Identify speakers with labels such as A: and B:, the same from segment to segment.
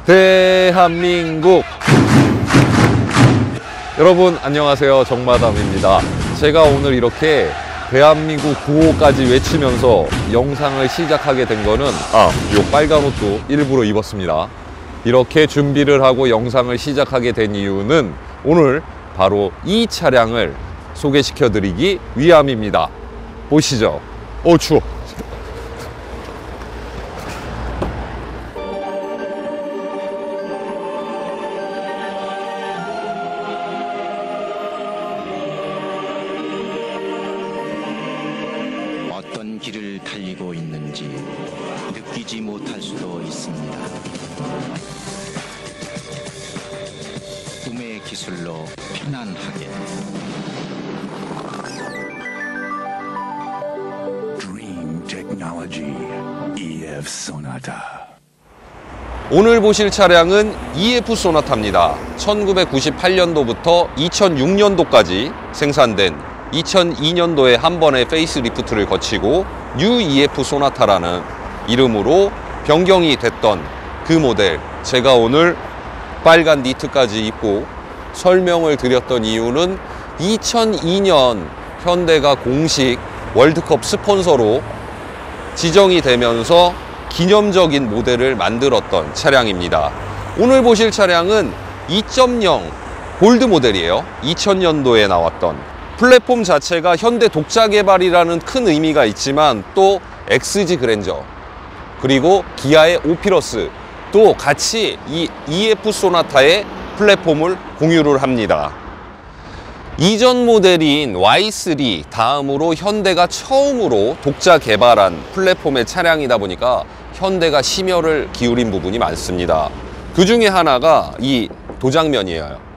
A: 대한민국. 여러분 안녕하세요, 정마담입니다. 제가 오늘 이렇게 대한민국 구호까지 외치면서 영상을 시작하게 된 거는 요 빨간 옷도 일부러 입었습니다. 이렇게 준비를 하고 영상을 시작하게 된 이유는 오늘 바로 이 차량을 소개시켜 드리기 위함입니다. 보시죠. 추워.
B: 어떤 길을 달리고 있는지 느끼지 못할 수도 있습니다. 꿈의 기술로 편안하게
C: Dream Technology EF Sonata.
A: 오늘 보실 차량은 EF 소나타입니다. 1998년도부터 2006년도까지 생산된 2002년도에 한 번의 페이스리프트를 거치고 뉴 EF 소나타라는 이름으로 변경이 됐던 그 모델, 제가 오늘 빨간 니트까지 입고 설명을 드렸던 이유는 2002년 현대가 공식 월드컵 스폰서로 지정이 되면서 기념적인 모델을 만들었던 차량입니다. 오늘 보실 차량은 2.0 골드 모델이에요. 2000년도에 나왔던 플랫폼 자체가 현대 독자 개발이라는 큰 의미가 있지만 또 XG 그랜저 그리고 기아의 오피러스 또 같이 이 EF 소나타의 플랫폼을 공유를 합니다. 이전 모델인 Y3 다음으로 현대가 처음으로 독자 개발한 플랫폼의 차량이다 보니까 현대가 심혈을 기울인 부분이 많습니다. 그 중에 하나가 이 도장면이에요.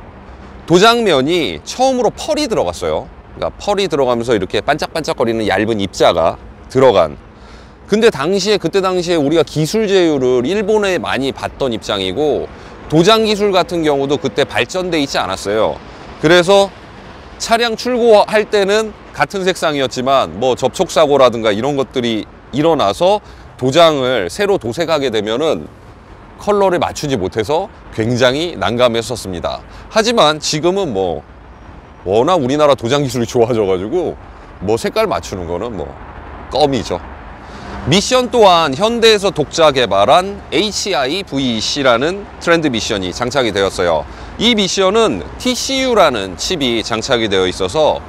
A: 도장면이 처음으로 펄이 들어갔어요. 그러니까 펄이 들어가면서 이렇게 반짝반짝거리는 얇은 입자가 들어간. 근데 그때 당시에 우리가 기술 제휴를 일본에 많이 받던 입장이고 도장 기술 같은 경우도 그때 발전돼 있지 않았어요. 그래서 차량 출고할 때는 같은 색상이었지만 뭐 접촉사고라든가 이런 것들이 일어나서 도장을 새로 도색하게 되면은 컬러를 맞추지 못해서 굉장히 난감했었습니다. 하지만 지금은 뭐 워낙 우리나라 도장 기술이 좋아져가지고 뭐 색깔 맞추는 거는 뭐 껌이죠. 미션 또한 현대에서 독자 개발한 HI-VEC라는 트렌드 미션이 장착이 되었어요. 이 미션은 TCU라는 칩이 장착이 되어 있어서,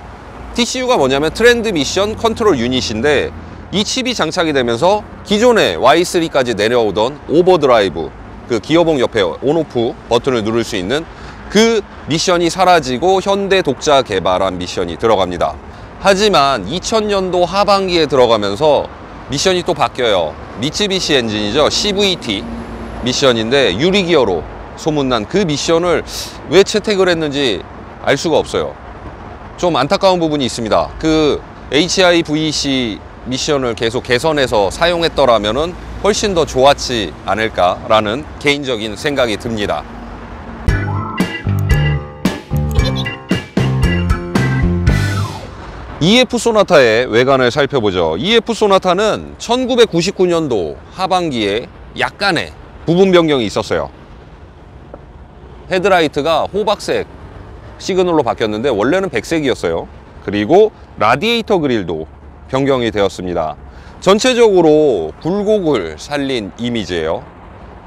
A: TCU가 뭐냐면 트렌드 미션 컨트롤 유닛인데, 이 칩이 장착이 되면서 기존에 Y3까지 내려오던 오버드라이브, 그 기어봉 옆에 온오프 버튼을 누를 수 있는 그 미션이 사라지고 현대 독자 개발한 미션이 들어갑니다. 하지만 2000년도 하반기에 들어가면서 미션이 또 바뀌어요. 미쓰비시 엔진이죠. CVT 미션인데 유리기어로 소문난 그 미션을 왜 채택을 했는지 알 수가 없어요. 좀 안타까운 부분이 있습니다. 그 HI-VEC 미션을 계속 개선해서 사용했더라면은 훨씬 더 좋았지 않을까라는 개인적인 생각이 듭니다. EF 소나타의 외관을 살펴보죠. EF 소나타는 1999년도 하반기에 약간의 부분 변경이 있었어요. 헤드라이트가 호박색 시그널로 바뀌었는데 원래는 백색이었어요. 그리고 라디에이터 그릴도 변경이 되었습니다. 전체적으로 굴곡을 살린 이미지예요.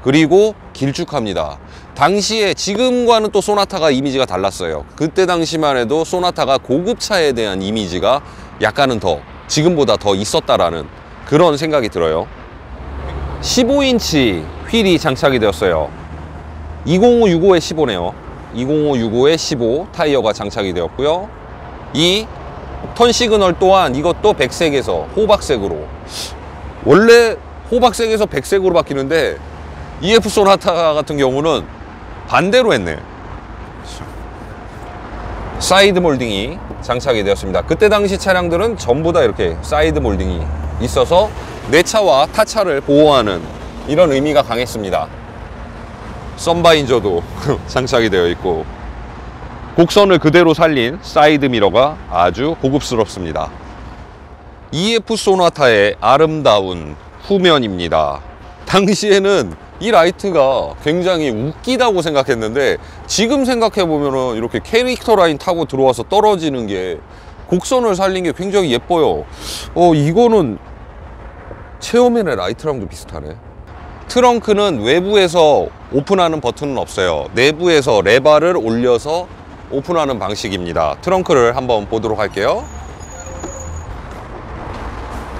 A: 그리고 길쭉합니다. 당시에 지금과는 또 소나타가 이미지가 달랐어요. 그때 당시만 해도 소나타가 고급차에 대한 이미지가 약간은 더 지금보다 더 있었다라는 그런 생각이 들어요. 15인치 휠이 장착이 되었어요. 20565에 15네요. 20565에 15 타이어가 장착이 되었고요. 이 턴 시그널 또한 이것도 백색에서 호박색으로, 원래 호박색에서 백색으로 바뀌는데 EF 소나타 같은 경우는 반대로 했네. 사이드 몰딩이 장착이 되었습니다. 그때 당시 차량들은 전부 다 이렇게 사이드 몰딩이 있어서 내 차와 타 차를 보호하는 이런 의미가 강했습니다. 썬바인저도 장착이 되어 있고 곡선을 그대로 살린 사이드 미러가 아주 고급스럽습니다. EF 소나타의 아름다운 후면입니다. 당시에는 이 라이트가 굉장히 웃기다고 생각했는데 지금 생각해보면은 이렇게 캐릭터 라인 타고 들어와서 떨어지는 게 곡선을 살린 게 굉장히 예뻐요. 이거는 체어맨의 라이트랑도 비슷하네. 트렁크는 외부에서 오픈하는 버튼은 없어요. 내부에서 레바를 올려서 오픈하는 방식입니다. 트렁크를 한번 보도록 할게요.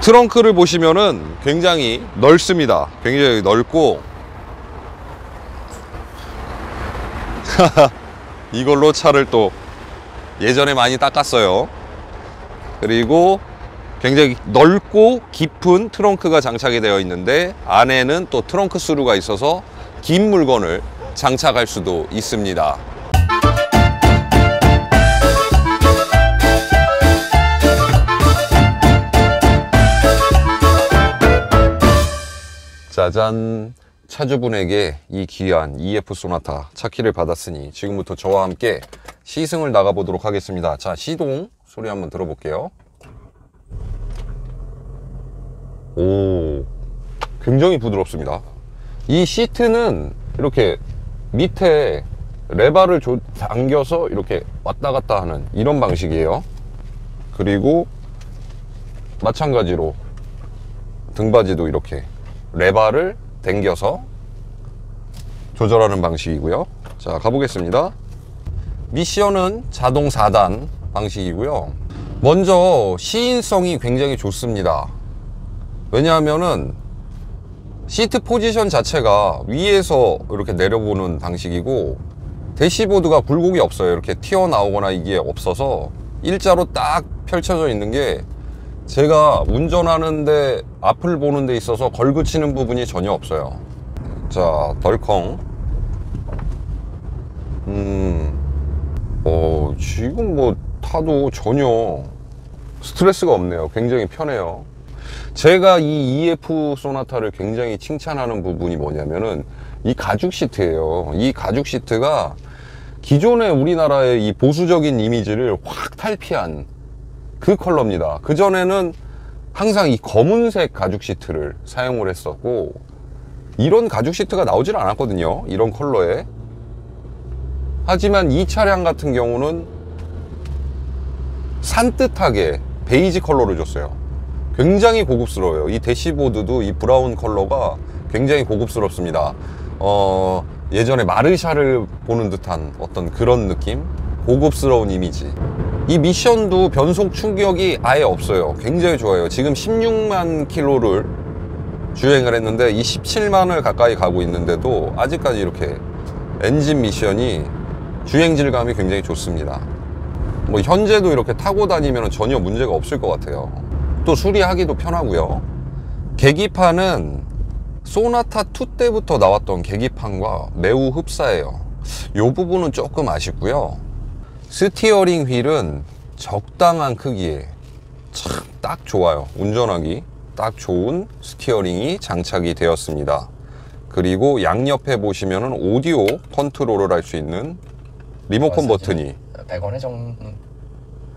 A: 트렁크를 보시면은 굉장히 넓습니다. 굉장히 넓고 이걸로 차를 또 예전에 많이 닦았어요. 그리고 굉장히 넓고 깊은 트렁크가 장착이 되어 있는데 안에는 또 트렁크 스루가 있어서 긴 물건을 장착할 수도 있습니다. 짜잔! 차주분에게 이 귀한 EF 소나타 차키를 받았으니 지금부터 저와 함께 시승을 나가보도록 하겠습니다. 자, 시동 소리 한번 들어볼게요. 오, 굉장히 부드럽습니다. 이 시트는 이렇게 밑에 레바를 당겨서 이렇게 왔다 갔다 하는 이런 방식이에요. 그리고 마찬가지로 등받이도 이렇게 레바를 당겨서 조절하는 방식이고요. 자, 가보겠습니다. 미션은 자동 4단 방식이고요. 먼저 시인성이 굉장히 좋습니다. 왜냐하면은 시트 포지션 자체가 위에서 이렇게 내려보는 방식이고 대시보드가 굴곡이 없어요. 이렇게 튀어나오거나 이게 없어서 일자로 딱 펼쳐져 있는 게 제가 운전하는데 앞을 보는 데 있어서 걸그치는 부분이 전혀 없어요. 자, 덜컹. 지금 뭐 타도 전혀 스트레스가 없네요. 굉장히 편해요. 제가 이 EF 소나타를 굉장히 칭찬하는 부분이 뭐냐면은 이 가죽 시트예요. 이 가죽 시트가 기존의 우리나라의 이 보수적인 이미지를 확 탈피한 그 컬러입니다. 그전에는 항상 이 검은색 가죽 시트를 사용을 했었고 이런 가죽 시트가 나오질 않았거든요. 이런 컬러에. 하지만 이 차량 같은 경우는 산뜻하게 베이지 컬러를 줬어요. 굉장히 고급스러워요. 이 대시보드도 이 브라운 컬러가 굉장히 고급스럽습니다. 예전에 마르샤를 보는 듯한 어떤 그런 느낌? 고급스러운 이미지. 이 미션도 변속 충격이 아예 없어요. 굉장히 좋아요. 지금 16만 킬로를 주행을 했는데 이 17만을 가까이 가고 있는데도 아직까지 이렇게 엔진 미션이 주행 질감이 굉장히 좋습니다. 뭐 현재도 이렇게 타고 다니면 전혀 문제가 없을 것 같아요. 또 수리하기도 편하고요. 계기판은 소나타2 때부터 나왔던 계기판과 매우 흡사해요. 이 부분은 조금 아쉽고요. 스티어링 휠은 적당한 크기에 참 딱 좋아요. 운전하기 딱 좋은 스티어링이 장착이 되었습니다. 그리고 양옆에 보시면은 오디오 컨트롤을 할 수 있는 리모컨 버튼이
D: 100원에 정도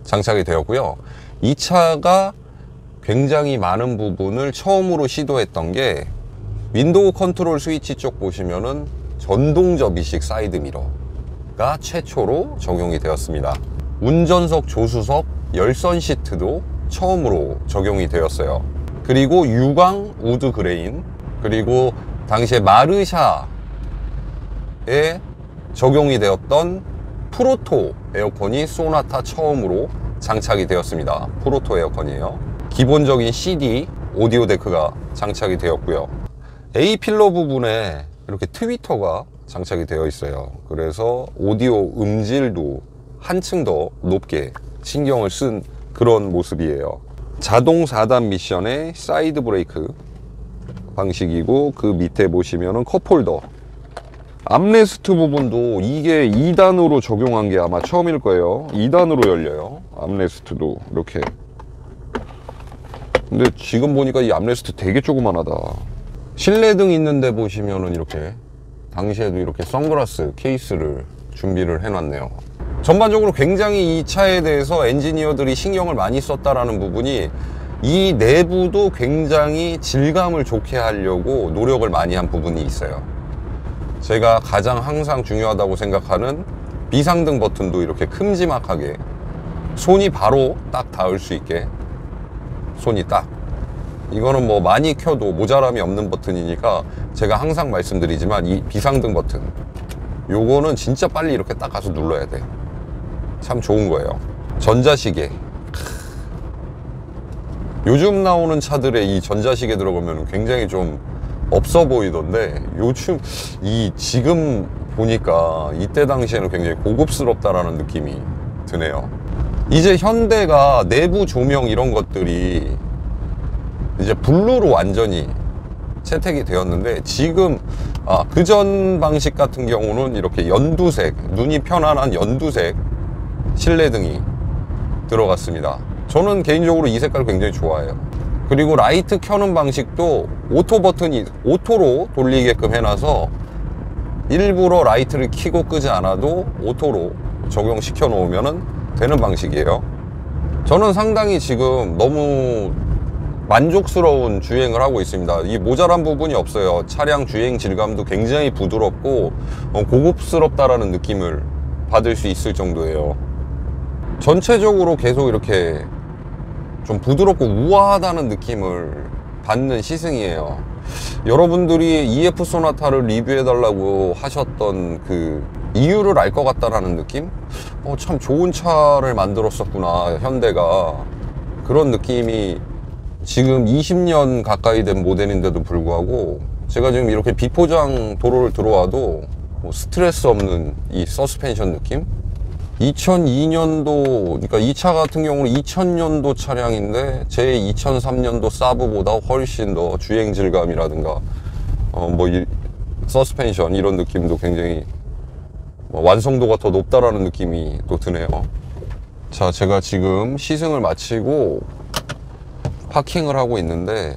A: 장착이 되었고요. 이 차가 굉장히 많은 부분을 처음으로 시도했던 게 윈도우 컨트롤 스위치 쪽 보시면은 전동 접이식 사이드 미러가 최초로 적용이 되었습니다. 운전석 조수석 열선 시트도 처음으로 적용이 되었어요. 그리고 유광 우드 그레인, 그리고 당시에 마르샤에 적용이 되었던 프로토 에어컨이 소나타 처음으로 장착이 되었습니다. 프로토 에어컨이에요. 기본적인 CD 오디오 데크가 장착이 되었고요. A필러 부분에 이렇게 트위터가 장착이 되어 있어요. 그래서 오디오 음질도 한층 더 높게 신경을 쓴 그런 모습이에요. 자동 4단 미션의 사이드 브레이크 방식이고, 그 밑에 보시면은 컵홀더, 암레스트 부분도 이게 2단으로 적용한 게 아마 처음일 거예요. 2단으로 열려요. 암레스트도 이렇게. 근데 지금 보니까 이 암레스트 되게 조그만하다. 실내등 있는데 보시면은 이렇게 당시에도 이렇게 선글라스 케이스를 준비를 해놨네요. 전반적으로 굉장히 이 차에 대해서 엔지니어들이 신경을 많이 썼다라는 부분이 이 내부도 굉장히 질감을 좋게 하려고 노력을 많이 한 부분이 있어요. 제가 가장 항상 중요하다고 생각하는 비상등 버튼도 이렇게 큼지막하게 손이 바로 딱 닿을 수 있게, 손이 딱, 이거는 뭐 많이 켜도 모자람이 없는 버튼이니까 제가 항상 말씀드리지만 이 비상등 버튼, 요거는 진짜 빨리 이렇게 딱 가서 눌러야 돼. 참 좋은 거예요. 전자시계, 요즘 나오는 차들에 이 전자시계 들어가면 굉장히 좀 없어 보이던데, 요즘 지금 보니까 이때 당시에는 굉장히 고급스럽다라는 느낌이 드네요. 이제 현대가 내부 조명 이런 것들이 이제 블루로 완전히 채택이 되었는데, 지금 그전 방식 같은 경우는 이렇게 연두색, 눈이 편안한 연두색 실내등이 들어갔습니다. 저는 개인적으로 이 색깔 굉장히 좋아해요. 그리고 라이트 켜는 방식도 오토 버튼이 오토로 돌리게끔 해놔서 일부러 라이트를 켜고 끄지 않아도 오토로 적용시켜 놓으면 되는 방식이에요. 저는 상당히 지금 너무 만족스러운 주행을 하고 있습니다. 이 모자란 부분이 없어요. 차량 주행 질감도 굉장히 부드럽고 고급스럽다라는 느낌을 받을 수 있을 정도예요. 전체적으로 계속 이렇게 좀 부드럽고 우아하다는 느낌을 받는 시승이에요. 여러분들이 EF 소나타를 리뷰해달라고 하셨던 그 이유를 알 것 같다라는 느낌? 참 좋은 차를 만들었었구나, 현대가. 그런 느낌이, 지금 20년 가까이 된 모델인데도 불구하고 제가 지금 이렇게 비포장 도로를 들어와도 스트레스 없는 이 서스펜션 느낌? 2002년도, 그러니까 이 차 같은 경우는 2000년도 차량인데 제 2003년도 사브보다 훨씬 더 주행 질감이라든가 이 서스펜션 이런 느낌도 굉장히 완성도가 더 높다라는 느낌이 또 드네요. 자, 제가 지금 시승을 마치고 파킹을 하고 있는데,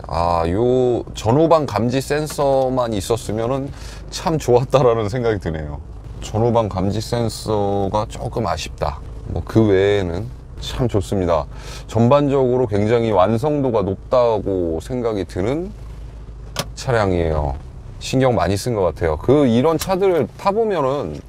A: 요 전후방 감지 센서만 있었으면은 참 좋았다라는 생각이 드네요. 전후방 감지 센서가 조금 아쉽다. 그 외에는 참 좋습니다. 전반적으로 굉장히 완성도가 높다고 생각이 드는 차량이에요. 신경 많이 쓴 것 같아요. 이런 차들을 타보면은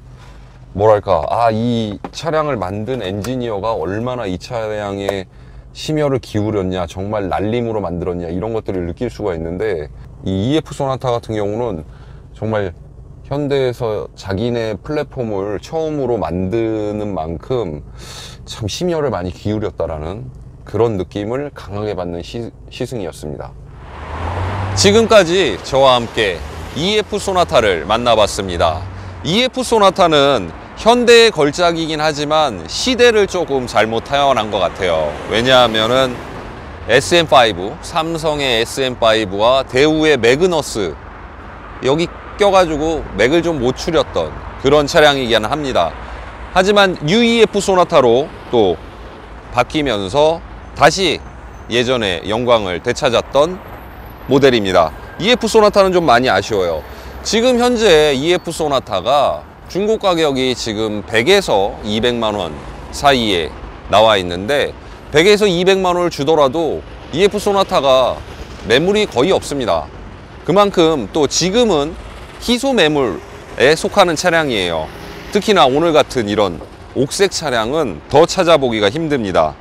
A: 뭐랄까, 이 차량을 만든 엔지니어가 얼마나 이 차량에 심혈을 기울였냐, 정말 날림으로 만들었냐, 이런 것들을 느낄 수가 있는데, 이 EF 소나타 같은 경우는 정말 현대에서 자기네 플랫폼을 처음으로 만드는 만큼 참 심혈을 많이 기울였다라는 그런 느낌을 강하게 받는 시승이었습니다. 지금까지 저와 함께 EF 소나타를 만나봤습니다. EF 소나타는 현대의 걸작이긴 하지만 시대를 조금 잘못 타연한 것 같아요. 왜냐하면은 SM5, 삼성의 SM5와 대우의 매그너스, 여기 껴가지고 맥을 좀 못 추렸던 그런 차량이긴 합니다. 하지만 UEF 소나타로 또 바뀌면서 다시 예전의 영광을 되찾았던 모델입니다. EF 소나타는 좀 많이 아쉬워요. 지금 현재 EF 소나타가 중고 가격이 지금 100에서 200만 원 사이에 나와 있는데, 100에서 200만 원을 주더라도 EF 소나타가 매물이 거의 없습니다. 그만큼 또 지금은 희소 매물에 속하는 차량이에요. 특히나 오늘 같은 이런 옥색 차량은 더 찾아보기가 힘듭니다.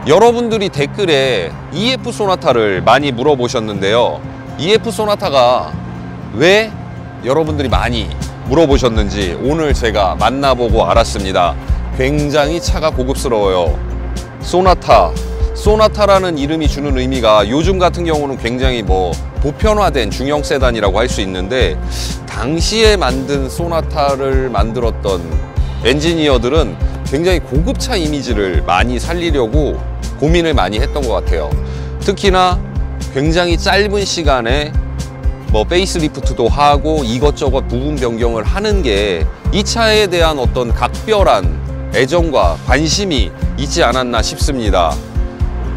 A: 여러분들이 댓글에 EF 소나타를 많이 물어보셨는데요. EF 소나타가 왜 여러분들이 많이 물어보셨는지 오늘 제가 만나보고 알았습니다. 굉장히 차가 고급스러워요. 소나타라는 이름이 주는 의미가 요즘 같은 경우는 굉장히 보편화된 중형 세단이라고 할 수 있는데, 당시에 만든 소나타를 만들었던 엔지니어들은 굉장히 고급차 이미지를 많이 살리려고 고민을 많이 했던 것 같아요. 특히나 굉장히 짧은 시간에 페이스리프트도 하고 이것저것 부분 변경을 하는 게 이 차에 대한 어떤 각별한 애정과 관심이 있지 않았나 싶습니다.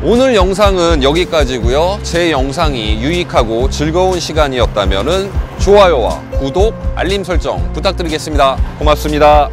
A: 오늘 영상은 여기까지고요. 제 영상이 유익하고 즐거운 시간이었다면 좋아요와 구독, 알림 설정 부탁드리겠습니다. 고맙습니다.